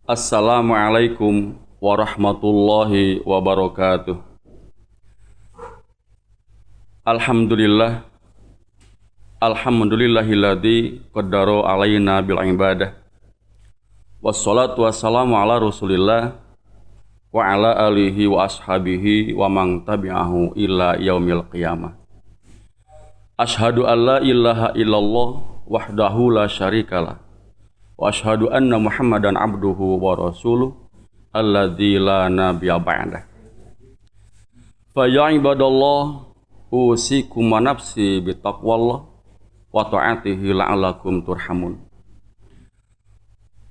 Assalamualaikum warahmatullahi wabarakatuh. Alhamdulillah, alhamdulillahilladzi qaddara alaina bil ibadah. Wassalatu wassalamu ala Rasulillah wa ala alihi wa ashabihi wa man tabi'ahu ila yaumil qiyamah. Asyhadu an la ilaha illallah wahdahu la syarikalah. Wa asyhadu anna Muhammadan abduhu wa rasuluh alladzi la nabiyya ba'dah. Fa ya ibadallah usikum wa nafsi bitaqwallah wa ta'atihi la'allakum turhamun.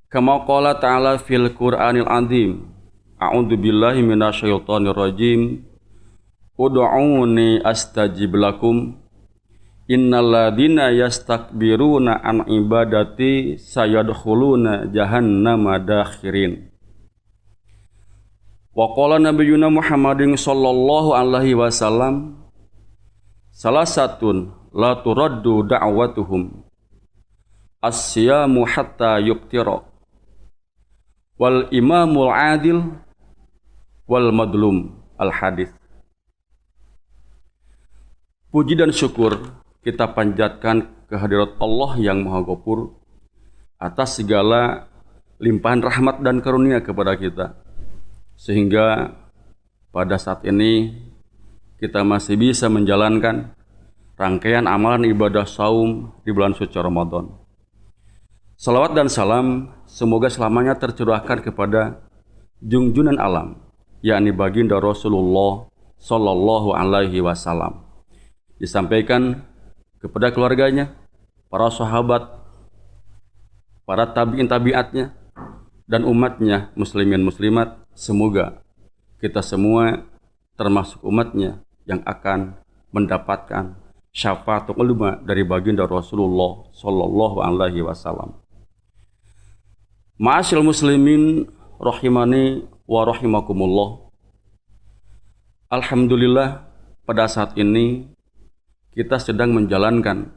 Kama qala ta'ala fil Qur'anil azim. A'udzu billahi minasyaitonir rajim. Ud'uuni astajib lakum. Innal ladzina yastakbiruna an ibadati sayadkhuluna jahannama dakhirin. Wa qala nabiyuna Muhammadin sallallahu alaihi wasallam salasatun la turaddu da'watuhum as-siyamu hatta yuktira wal imamul adil wal madlum al-hadis. Puji dan syukur kita panjatkan kehadirat Allah yang Maha Ghafur atas segala limpahan rahmat dan karunia kepada kita, sehingga pada saat ini kita masih bisa menjalankan rangkaian amalan ibadah saum di bulan suci Ramadan. Salawat dan salam semoga selamanya tercurahkan kepada junjungan alam, yakni baginda Rasulullah sallallahu alaihi wasallam. Disampaikan kepada keluarganya, para sahabat, para tabi'in tabi'atnya, dan umatnya muslimin muslimat. Semoga kita semua termasuk umatnya yang akan mendapatkan syafaatul ulama dari baginda Rasulullah sallallahu alaihi wasallam. Ma'asyiral muslimin rahimani wa rahimakumullah. Alhamdulillah, pada saat ini kita sedang menjalankan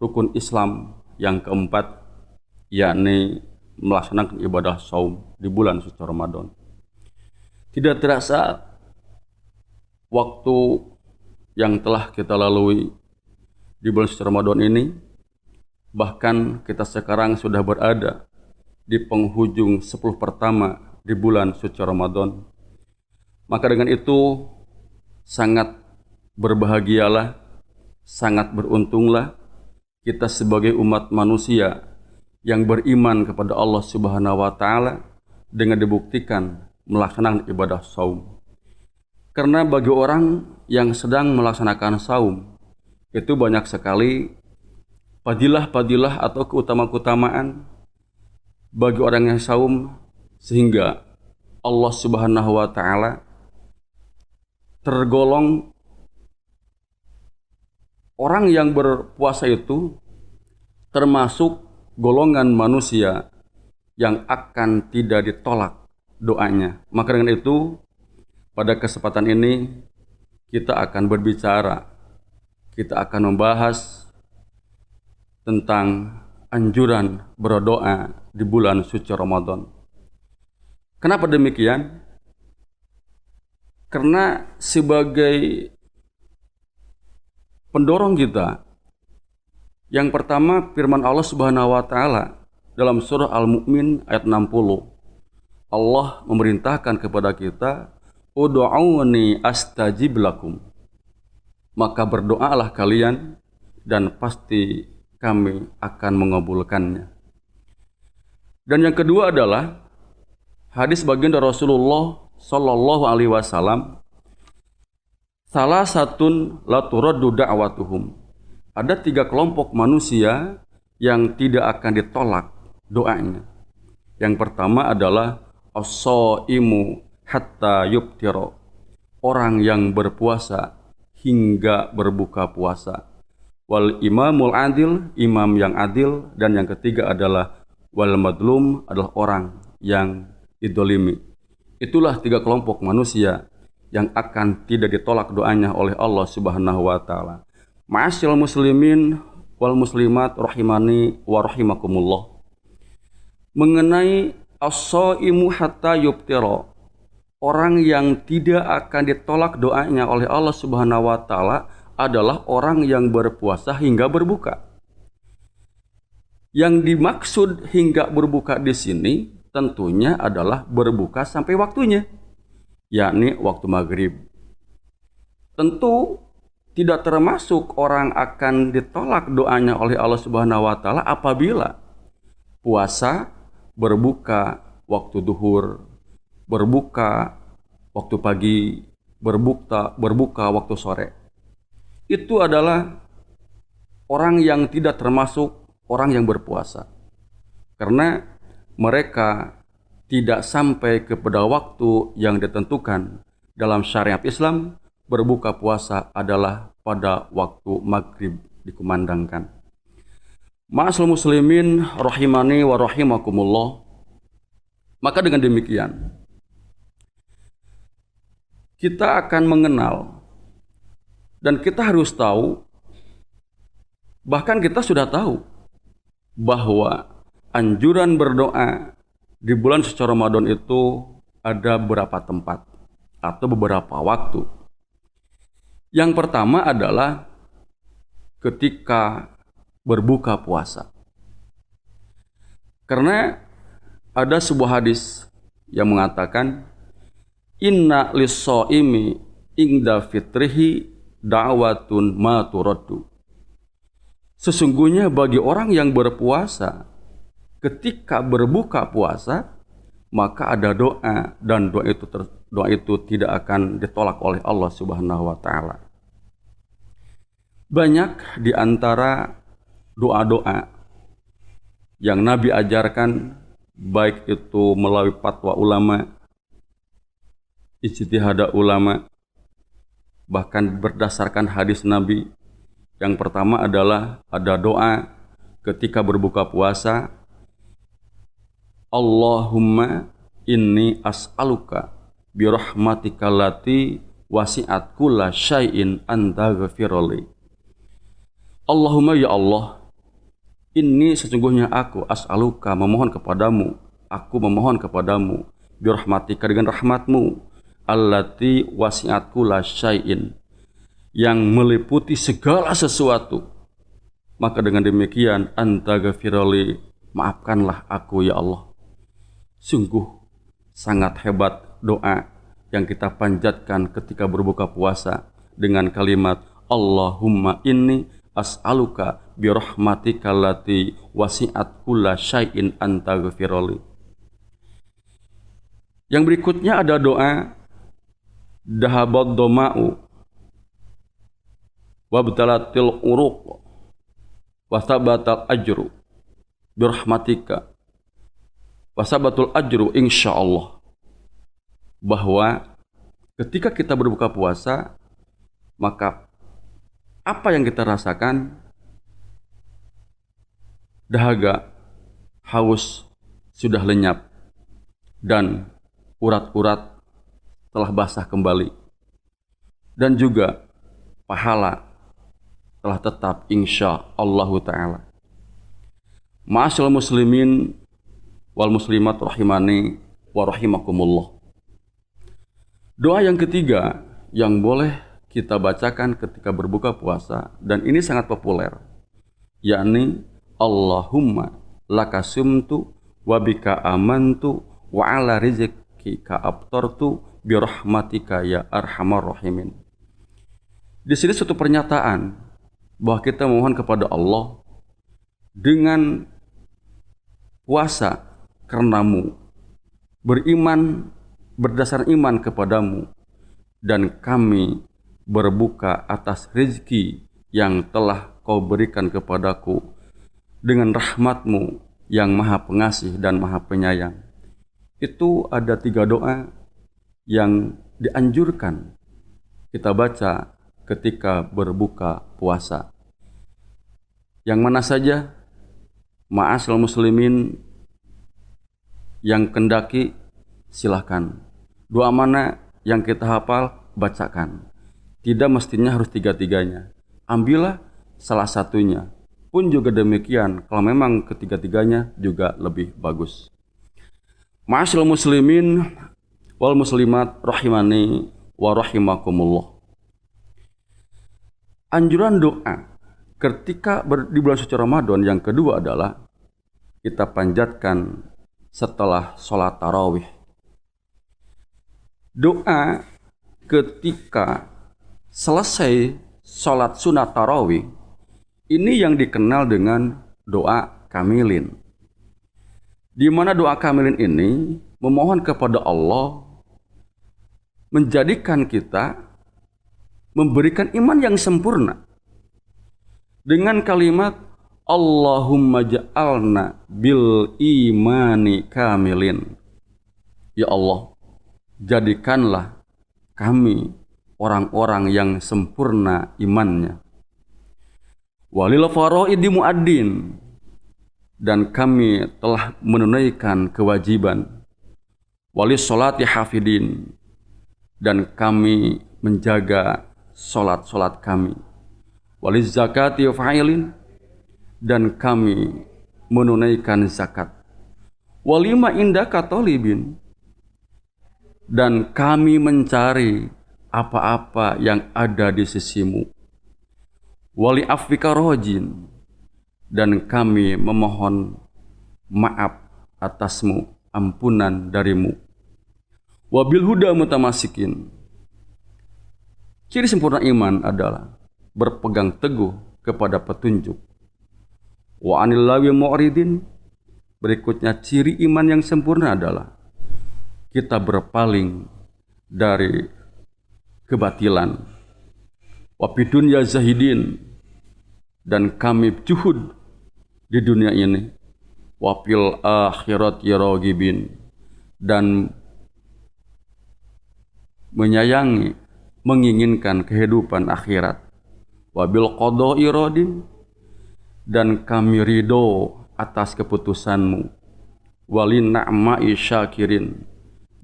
rukun Islam yang keempat, yakni melaksanakan ibadah saum di bulan suci Ramadan. Tidak terasa waktu yang telah kita lalui di bulan suci Ramadan ini, bahkan kita sekarang sudah berada di penghujung 10 pertama di bulan suci Ramadan. Maka dengan itu sangat berbahagialah, sangat beruntunglah kita sebagai umat manusia yang beriman kepada Allah Subhanahu wa taala dengan dibuktikan melaksanakan ibadah saum. Karena bagi orang yang sedang melaksanakan saum itu banyak sekali fadilah-fadilah atau keutamaan-keutamaan bagi orang yang saum, sehingga Allah Subhanahu wa taala tergolong orang yang berpuasa itu termasuk golongan manusia yang akan tidak ditolak doanya. Maka dengan itu, pada kesempatan ini kita akan berbicara, kita akan membahas tentang anjuran berdoa di bulan suci Ramadan. Kenapa demikian? Karena sebagai pendorong kita, yang pertama firman Allah Subhanahu wa taala dalam surah Al-Mu'min ayat 60. Allah memerintahkan kepada kita, ud'uuni astajib lakum. Maka berdoalah kalian dan pasti kami akan mengabulkannya. Dan yang kedua adalah hadis baginda Rasulullah sallallahu alaihi wasallam, salasatun la turaddu da'watuhum. Ada 3 kelompok manusia yang tidak akan ditolak doanya. Yang pertama adalah as-shaimu hatta yuftira, orang yang berpuasa hingga berbuka puasa. Wal imamul adil, imam yang adil. Dan yang ketiga adalah wal madlum, adalah orang yang didolimi. Itulah 3 kelompok manusia yang akan tidak ditolak doanya oleh Allah Subhanahu wa taala. Ma'asyiral muslimin wal muslimat rahimani wa rahimakumullah. Mengenai As-shaimu hatta yuftira. Orang yang tidak akan ditolak doanya oleh Allah Subhanahu wa taala adalah orang yang berpuasa hingga berbuka. Yang dimaksud hingga berbuka di sini tentunya adalah berbuka sampai waktunya, yakni waktu maghrib. Tentu tidak termasuk orang akan ditolak doanya oleh Allah Subhanahu wa taala apabila puasa berbuka waktu duhur, berbuka waktu pagi, berbuka waktu sore. Itu adalah orang yang tidak termasuk orang yang berpuasa. Karena mereka tidak sampai kepada waktu yang ditentukan dalam syariat Islam. Berbuka puasa adalah pada waktu maghrib dikumandangkan. Ma'asyiral muslimin rahimani wa rahimakumullah. Maka dengan demikian kita akan mengenal dan kita harus tahu, bahkan kita sudah tahu bahwa anjuran berdoa di bulan suci Ramadan itu ada beberapa tempat atau beberapa waktu. Yang pertama adalah ketika berbuka puasa. Karena ada sebuah hadis yang mengatakan inna lis-shaimi ingda fitrihi da'watun ma turaddu. Sesungguhnya bagi orang yang berpuasa ketika berbuka puasa maka ada doa dan doa itu tidak akan ditolak oleh Allah Subhanahu wa taala. Banyak di antara doa-doa yang Nabi ajarkan, baik itu melalui fatwa ulama, ijtihad ulama, bahkan berdasarkan hadis Nabi. Yang pertama adalah ada doa ketika berbuka puasa, Allahumma inni as'aluka birahmatika allati wasi'at kulla syai'in anta ghafirli. Allahumma ya Allah, ini sesungguhnya aku as'aluka memohon kepadamu, aku memohon kepadamu birahmatika dengan rahmatmu allati wasi'at kulla syai'in yang meliputi segala sesuatu. Maka dengan demikian anta ghafirli, maafkanlah aku ya Allah. Sungguh sangat hebat doa yang kita panjatkan ketika berbuka puasa dengan kalimat Allahumma inni as'aluka birahmatika allati wasi'at kulla syai'in anta ghafirli. Yang berikutnya ada doa dahabad doma'u wabtalatil uruq wasabatal ajru birahmatika wasabatul ajru insyaallah. Bahwa ketika kita berbuka puasa maka apa yang kita rasakan, dahaga, haus sudah lenyap dan urat-urat telah basah kembali, dan juga pahala telah tetap insya Allah ta'ala. Ma'asyiral muslimin wal muslimat rahimani wa rahimakumullah. Doa yang ketiga yang boleh kita bacakan ketika berbuka puasa, dan ini sangat populer, yakni Allahumma laka sumtu wa bika amantu wa ala rizqika aftartu bi rahmatika ya arhamar rahimin. Di sini suatu pernyataan bahwa kita memohon kepada Allah dengan puasa karenamu, beriman berdasar iman kepadamu, dan kami berbuka atas rezeki yang telah kau berikan kepadaku dengan rahmatmu yang maha pengasih dan maha penyayang. Itu ada 3 doa yang dianjurkan kita baca ketika berbuka puasa. Yang mana saja? Ma'asyiral muslimin yang kendaki silahkan. Doa mana yang kita hafal bacakan. Tidak mestinya harus 3-tiganya. Ambillah salah satunya. Pun juga demikian, kalau memang ketiga-tiganya juga lebih bagus. Ma'asyiral muslimin wal muslimat rahimani wa rahimakumullah. Anjuran doa ketika di bulan suci Ramadan yang kedua adalah kita panjatkan setelah sholat tarawih. Doa ketika selesai sholat sunat tarawih ini yang dikenal dengan doa kamilin. Di mana doa kamilin ini memohon kepada Allah menjadikan kita, memberikan iman yang sempurna dengan kalimat Allahumma ja'alna bil imani kamilin. Ya Allah, jadikanlah kami orang-orang yang sempurna imannya. Walil faraidi muaddin, dan kami telah menunaikan kewajiban. Walis sholati hafidin, dan kami menjaga solat-solat kami. Walis zakati fa'ilin, dan kami menunaikan zakat. Walima indaka talibin, dan kami mencari apa-apa yang ada di sisimu. Wali afwika rojin, dan kami memohon maaf atasmu, ampunan darimu. Wabil huda mutamasikin, ciri sempurna iman adalah berpegang teguh kepada petunjuk. Wa anil lawi mu'ridin, berikutnya ciri iman yang sempurna adalah kita berpaling dari kebatilan. Wa bidunya zahidin, dan kami juhud di dunia ini. Wa fil akhirati raghibin, dan menyayangi, menginginkan kehidupan akhirat. Wa bil qada'i radin, dan kami ridho atas keputusanmu. Walin na'ma'i syakirin,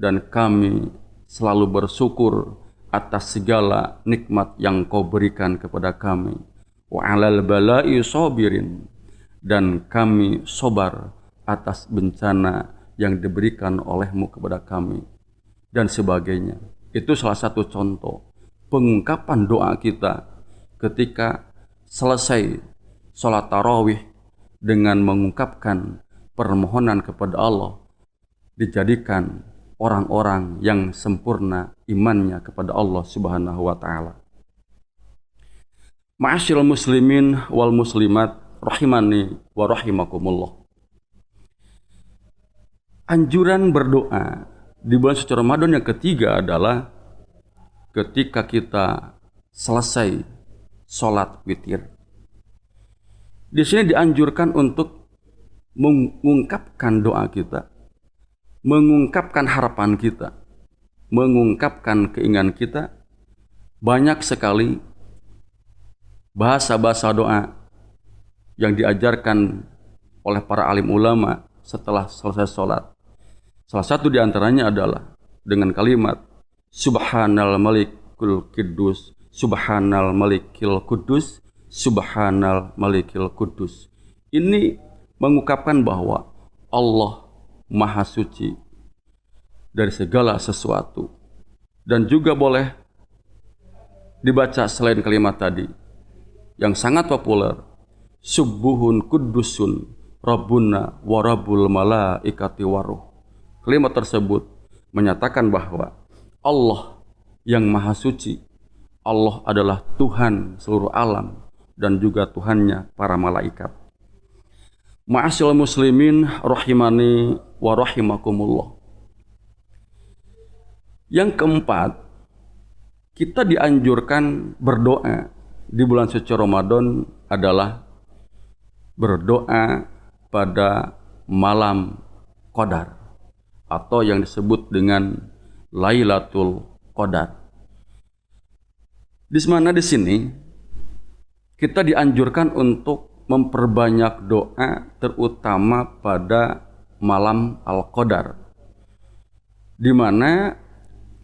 dan kami selalu bersyukur atas segala nikmat yang kau berikan kepada kami. Wa 'alal bala'i sabirin, dan kami sabar atas bencana yang diberikan olehmu kepada kami, dan sebagainya. Itu salah satu contoh pengungkapan doa kita ketika selesai sholat tarawih dengan mengungkapkan permohonan kepada Allah, dijadikan orang-orang yang sempurna imannya kepada Allah Subhanahu wa ta'ala. Ma'asyiral muslimin wal muslimat rahimani wa rahimakumullah. Anjuran berdoa di bulan suci Ramadan yang ketiga adalah ketika kita selesai sholat witir. Di sini dianjurkan untuk mengungkapkan doa kita, mengungkapkan harapan kita, mengungkapkan keinginan kita. Banyak sekali bahasa-bahasa doa yang diajarkan oleh para alim ulama setelah selesai sholat. Salah satu di antaranya adalah dengan kalimat Subhanal Malikul Quddus, Subhanal Malikil Quddus, Subhanal Malikil Quddus. Ini mengungkapkan bahwa Allah Maha Suci dari segala sesuatu. Dan juga boleh dibaca selain kalimat tadi yang sangat populer, Subuhun Kuddusun Rabbuna wa Rabbul Malaikati waruh. Kalimat tersebut menyatakan bahwa Allah yang Maha Suci, Allah adalah Tuhan seluruh alam dan juga Tuhannya para malaikat. Ma'asyiral muslimin rahimani wa rahimakumullah. Yang keempat, kita dianjurkan berdoa di bulan suci Ramadan adalah berdoa pada malam Qadar atau yang disebut dengan Lailatul Qadar. Di mana di sini kita dianjurkan untuk memperbanyak doa terutama pada malam Al-Qadar. Di mana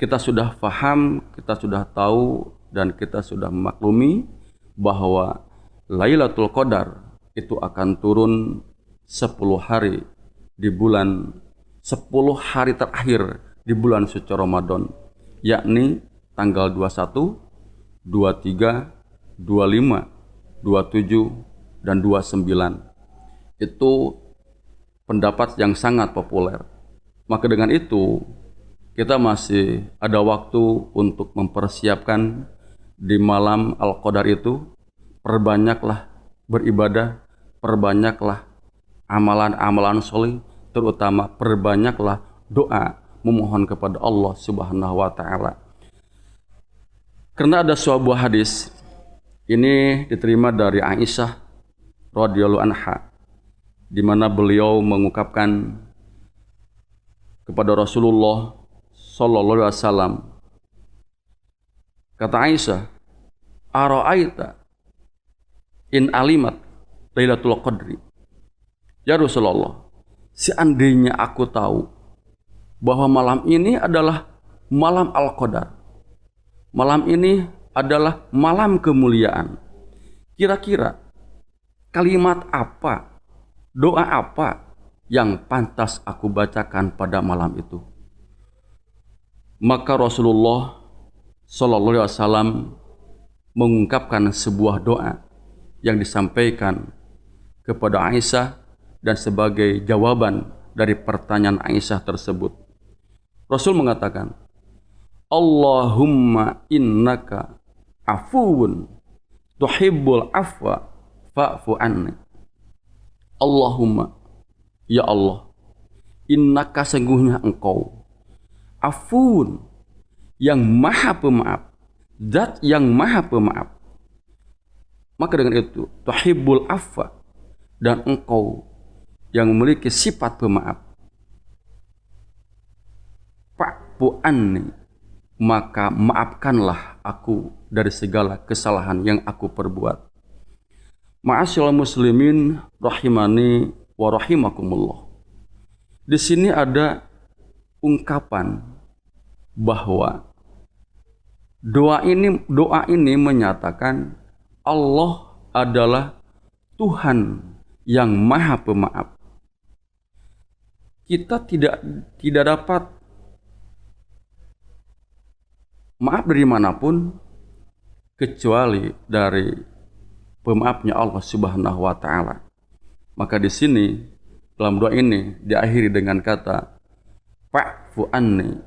kita sudah paham, kita sudah tahu dan kita sudah memaklumi bahwa Lailatul Qadar itu akan turun 10 hari di bulan 10 hari terakhir di bulan suci Ramadan, yakni tanggal 21, 23, 25, 27, dan 29. Itu pendapat yang sangat populer. Maka dengan itu, kita masih ada waktu untuk mempersiapkan di malam Al-Qadar itu. Perbanyaklah beribadah, perbanyaklah amalan-amalan soleh, terutama perbanyaklah doa memohon kepada Allah Subhanahu wa Ta'ala. Karena ada sebuah hadis, ini diterima dari Aisyah radhiyallahu anha, di mana beliau mengungkapkan kepada Rasulullah sallallahu alaihi wasallam, kata Aisyah, "Ara'aita in alimat Lailatul Qadri?" Ya Rasulullah, seandainya aku tahu bahwa malam ini adalah malam Al-Qadar, malam ini adalah malam kemuliaan, kira-kira kalimat apa, doa apa yang pantas aku bacakan pada malam itu? Maka Rasulullah sallallahu alaihi wasallam mengungkapkan sebuah doa yang disampaikan kepada Aisyah dan sebagai jawaban dari pertanyaan Aisyah tersebut. Rasul mengatakan, "Allahumma innaka afuwun tuhibbul afwa fa'fu anni." Allahumma, ya Allah, innaka sungguhnya engkau afuun, yang maha pemaaf, zat yang maha pemaaf. Maka dengan itu, tuhibbul afwa, dan engkau yang memiliki sifat pemaaf. Fa'fu anni, maka maafkanlah aku dari segala kesalahan yang aku perbuat. Ma'asyiral muslimin rahimani wa rahimakumullah. Di sini ada ungkapan bahwa doa ini menyatakan Allah adalah Tuhan yang maha pemaaf. Kita tidak dapat maaf dari manapun kecuali dari pemaafnya Allah Subhanahu wa Ta'ala. Maka di sini dalam doa ini diakhiri dengan kata fa'fu anni,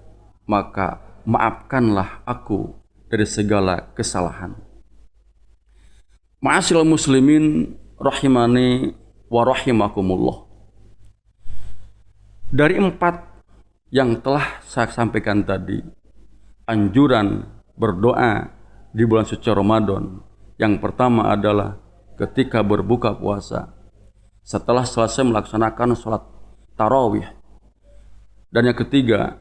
maka maafkanlah aku dari segala kesalahan. Ma'asyiral muslimin rahimani wa rahimakumullah. Dari 4 yang telah saya sampaikan tadi, anjuran berdoa di bulan suci Ramadan, yang pertama adalah ketika berbuka puasa, setelah selesai melaksanakan sholat tarawih, dan yang ketiga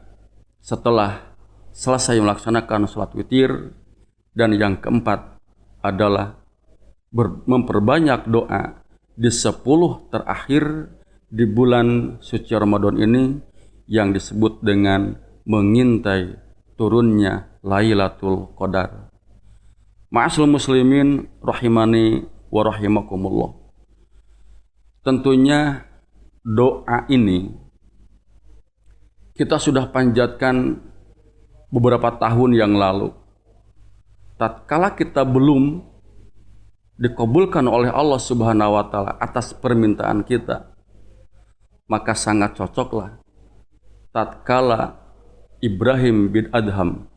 setelah selesai melaksanakan sholat witir, dan yang keempat adalah memperbanyak doa di 10 terakhir di bulan suci Ramadan ini, yang disebut dengan mengintai turunnya Lailatul Qadar. Ma'asyiral muslimin rahimani wa rahimakumullah. Tentunya doa ini kita sudah panjatkan beberapa tahun yang lalu. Tatkala kita belum dikabulkan oleh Allah Subhanahu wa Ta'ala atas permintaan kita, maka sangat cocoklah tatkala Ibrahim bin Adham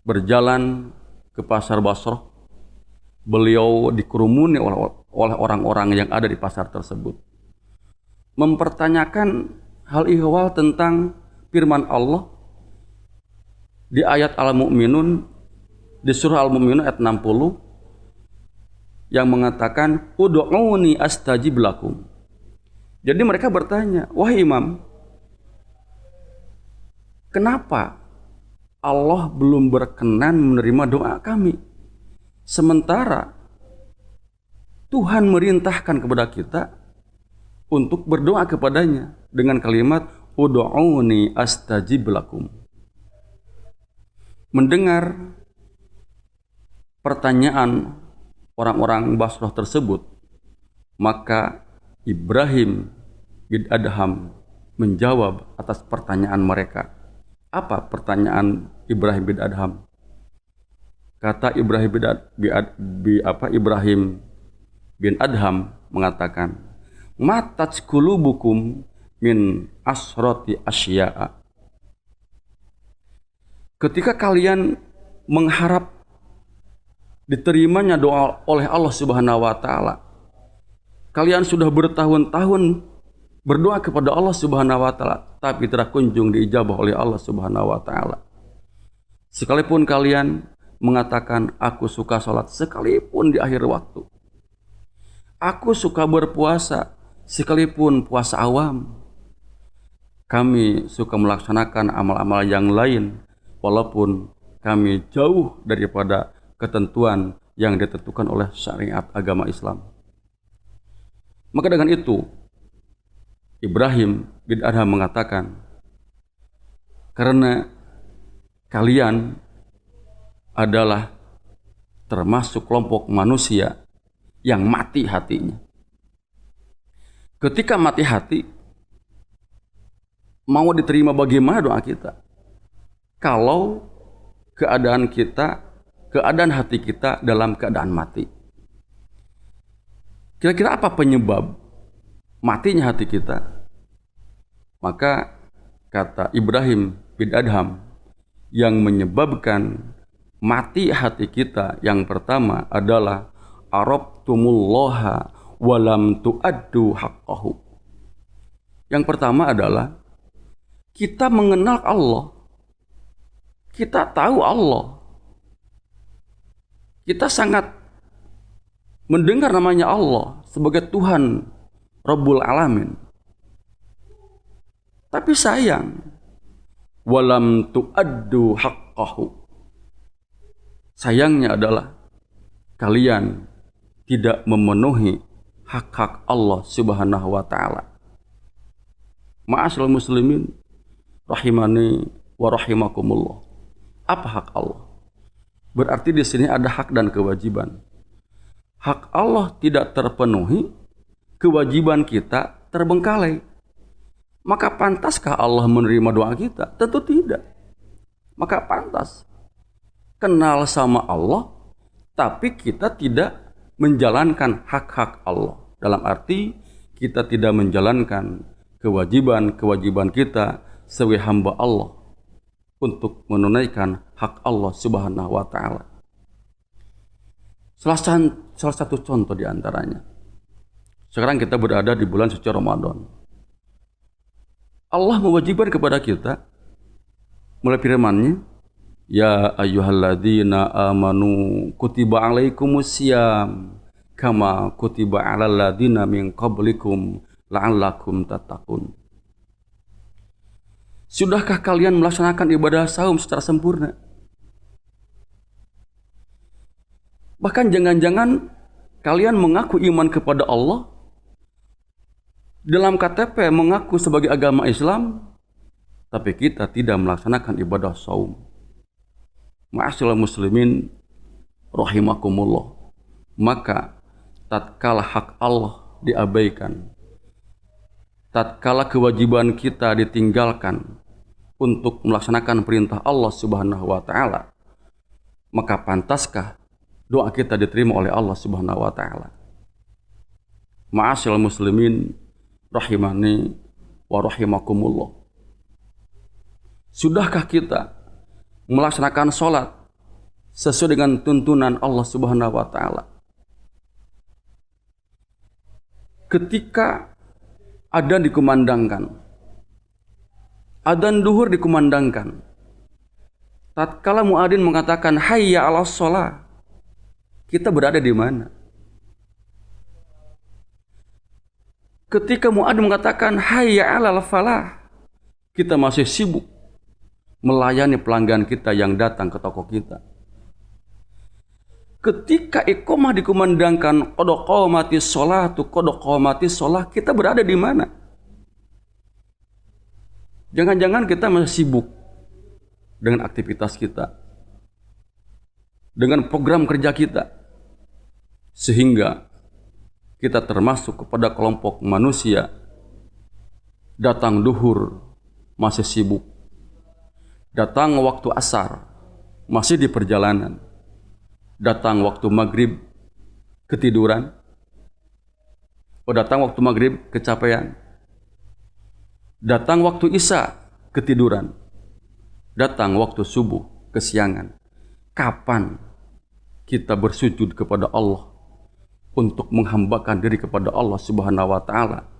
berjalan ke pasar Basrah, beliau dikerumuni oleh orang-orang yang ada di pasar tersebut, mempertanyakan hal ihwal tentang firman Allah di ayat Al-Mu'minun, di surah Al-Mu'minun ayat 60, yang mengatakan ud'uni astajib lakum. Jadi mereka bertanya, wahai imam, kenapa Allah belum berkenan menerima doa kami, sementara Tuhan merintahkan kepada kita untuk berdoa kepadanya dengan kalimat ud'uni astajib lakum. Mendengar pertanyaan orang-orang Basrah tersebut, maka Ibrahim bin Adham menjawab atas pertanyaan mereka. Apa pertanyaan Ibrahim bin Adham? Kata Ibrahim bin Adham mengatakan, matat qulubukum min asrati asya'a. Ketika kalian mengharap diterimanya doa oleh Allah Subhanahu wa taala, kalian sudah bertahun-tahun berdoa kepada Allah Subhanahu wa taala, tapi tidak kunjung diijabah oleh Allah Subhanahu wa taala. Sekalipun kalian mengatakan aku suka sholat sekalipun di akhir waktu, aku suka berpuasa sekalipun puasa awam, kami suka melaksanakan amal-amal yang lain walaupun kami jauh daripada ketentuan yang ditentukan oleh syariat agama Islam. Maka dengan itu Ibrahim bin Adham mengatakan, karena kalian adalah termasuk kelompok manusia yang mati hatinya. Ketika mati hati, mau diterima bagaimana doa kita? Kalau keadaan hati kita dalam keadaan mati. Kira-kira apa penyebab matinya hati kita? Maka kata Ibrahim bin Adham, yang menyebabkan mati hati kita yang pertama adalah arabtumullaha walam tuaddu haqqahu. Yang pertama adalah kita mengenal Allah, kita tahu Allah, kita sangat mendengar namanya Allah sebagai Tuhan Rabbul Alamin. Tapi sayang, walam tuaddu haqqahu. Sayangnya adalah kalian tidak memenuhi hak-hak Allah Subhanahu wa taala. Ma'asyiral muslimin rahimani wa rahimakumullah. Apa hak Allah? Berarti di sini ada hak dan kewajiban. Hak Allah tidak terpenuhi, kewajiban kita terbengkalai. Maka pantaskah Allah menerima doa kita? Tentu tidak. Maka pantas kenal sama Allah, tapi kita tidak menjalankan hak-hak Allah. Dalam arti kita tidak menjalankan kewajiban-kewajiban kita sebagai hamba Allah untuk menunaikan hak Allah Subhanahu wa taala. Salah satu contoh di antaranya. Sekarang kita berada di bulan suci Ramadan. Allah mewajibkan kepada kita mulai firman-Nya, ya ayyuhalladzina amanu kutiba alaikumusiyam kama kutiba alal ladzina min qablikum la'allakum tattaqun. Sudahkah kalian melaksanakan ibadah saum secara sempurna? Bahkan jangan-jangan kalian mengaku iman kepada Allah, dalam KTP mengaku sebagai agama Islam, tapi kita tidak melaksanakan ibadah saum. Ma'asyiral muslimin rahimakumullah. Maka tatkala hak Allah diabaikan, tatkala kewajiban kita ditinggalkan untuk melaksanakan perintah Allah Subhanahu wa taala, maka pantaskah doa kita diterima oleh Allah Subhanahu wa taala? Ma'asyiral muslimin rahimani wa rahimakumullah. Sudahkah kita melaksanakan sholat sesuai dengan tuntunan Allah Subhanahu wa taala? Ketika adzan dikumandangkan, adzan duhur dikumandangkan, tatkala muadzin mengatakan hayya 'alas shalah, kita berada di mana? Ketika muadzin mengatakan hayya 'alal falah, kita masih sibuk melayani pelanggan kita yang datang ke toko kita. Ketika iqamah dikumandangkan qad qamatis sholatu qad qamatis sholah, kita berada di mana? Jangan-jangan kita masih sibuk dengan aktivitas kita, dengan program kerja kita, sehingga kita termasuk kepada kelompok manusia Datang duhur, masih sibuk. Datang waktu asar, masih di perjalanan. Datang waktu maghrib, ketiduran. Datang waktu maghrib, kecapean. Datang waktu isya, ketiduran. Datang waktu subuh, kesiangan. Kapan kita bersujud kepada Allah untuk menghambakan diri kepada Allah Subhanahu wa Ta'ala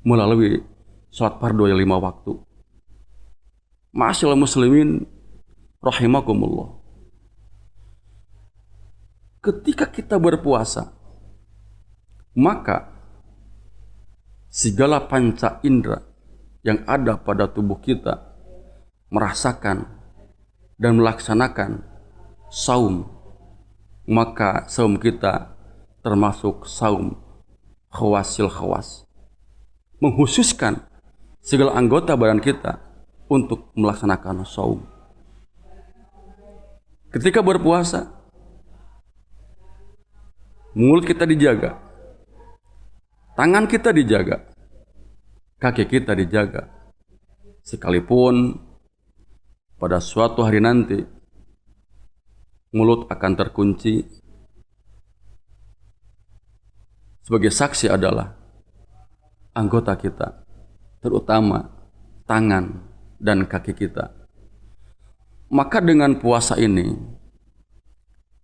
melalui salat fardu yang 5 waktu? Ma'asyiral muslimin rahimakumullah. Ketika kita berpuasa, maka segala panca indera yang ada pada tubuh kita merasakan dan melaksanakan saum, maka saum kita termasuk saum khawasil khawas, menghususkan segala anggota badan kita untuk melaksanakan saum. Ketika berpuasa, mulut kita dijaga, tangan kita dijaga, kaki kita dijaga. Sekalipun pada suatu hari nanti mulut akan terkunci, sebagai saksi adalah anggota kita, terutama tangan dan kaki kita. Maka dengan puasa ini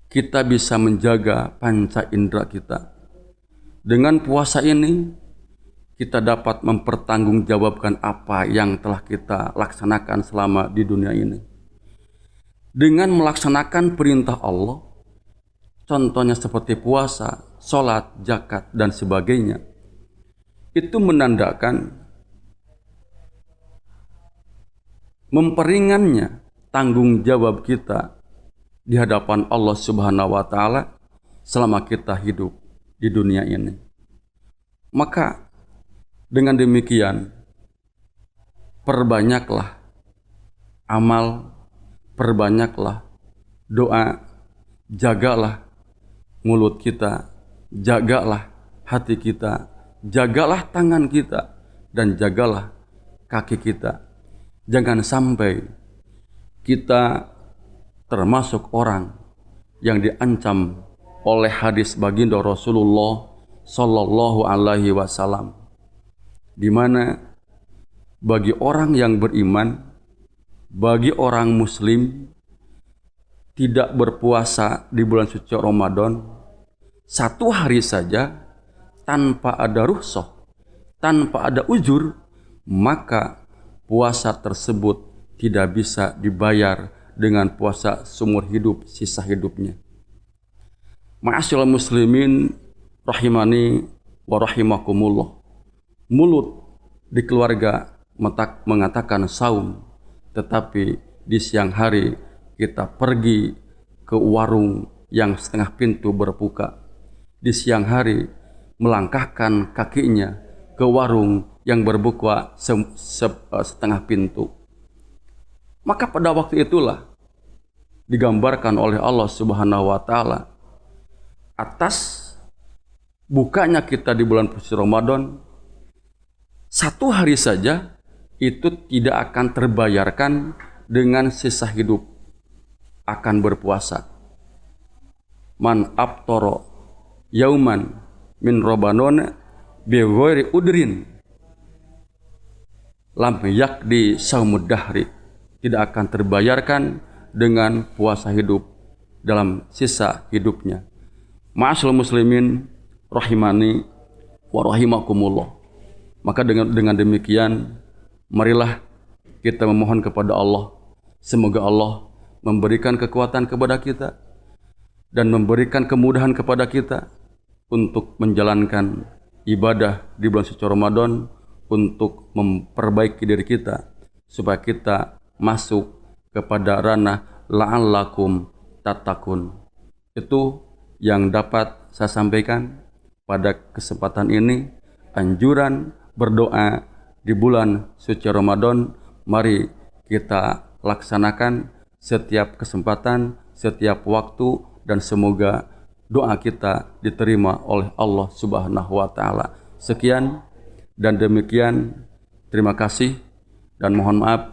kita bisa menjaga panca indera kita. Dengan puasa ini kita dapat mempertanggungjawabkan apa yang telah kita laksanakan selama di dunia ini. Dengan melaksanakan perintah Allah, contohnya seperti puasa, sholat, zakat, dan sebagainya, itu menandakan memperingannya tanggung jawab kita di hadapan Allah Subhanahu wa Ta'ala selama kita hidup di dunia ini. Maka dengan demikian, perbanyaklah amal, perbanyaklah doa, jagalah mulut kita, jagalah hati kita, jagalah tangan kita, dan jagalah kaki kita. Jangan sampai kita termasuk orang yang diancam oleh hadis baginda Rasulullah Sallallahu Alaihi Wasallam, di mana bagi orang yang beriman, bagi orang muslim, tidak berpuasa di bulan suci Ramadan 1 hari saja tanpa ada rukhsah, tanpa ada uzur, maka puasa tersebut tidak bisa dibayar dengan puasa seumur hidup, sisa hidupnya. Ma'asyiral muslimin rahimani wa rahimakumullah. Mulut di keluarga mengatakan saum, tetapi di siang hari kita pergi ke warung yang setengah pintu berbuka. Di siang hari melangkahkan kakinya ke warung yang berbuka setengah pintu. Maka pada waktu itulah digambarkan oleh Allah Subhanahu wa Ta'ala atas bukanya kita di bulan suci Ramadan 1 hari saja itu tidak akan terbayarkan dengan sisa hidup akan berpuasa. Man aftara yauman min Ramadan bi ghairi udrin lam yakdi saumud dahri, tidak akan terbayarkan dengan puasa hidup dalam sisa hidupnya. Ma'asyiral muslimin rahimani wa rahimakumullah. Maka dengan demikian, marilah kita memohon kepada Allah, semoga Allah memberikan kekuatan kepada kita dan memberikan kemudahan kepada kita untuk menjalankan ibadah di bulan suci Ramadan, untuk memperbaiki diri kita supaya kita masuk kepada ranah la'allakum tattaqun. Itu yang dapat saya sampaikan pada kesempatan ini. Anjuran berdoa di bulan suci Ramadan, mari kita laksanakan setiap kesempatan, setiap waktu, dan semoga doa kita diterima oleh Allah Subhanahu wa Ta'ala. Sekian dan demikian Terima kasih dan mohon maaf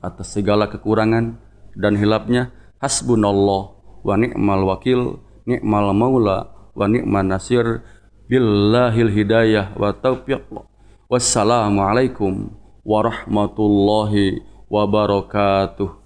atas segala kekurangan dan hilapnya. Hasbunallah wa ni'mal wakil, ni'mal maula wa ni'man nasir, billahil hidayah wa taufiq. Wassalamualaikum warahmatullahi wabarakatuh.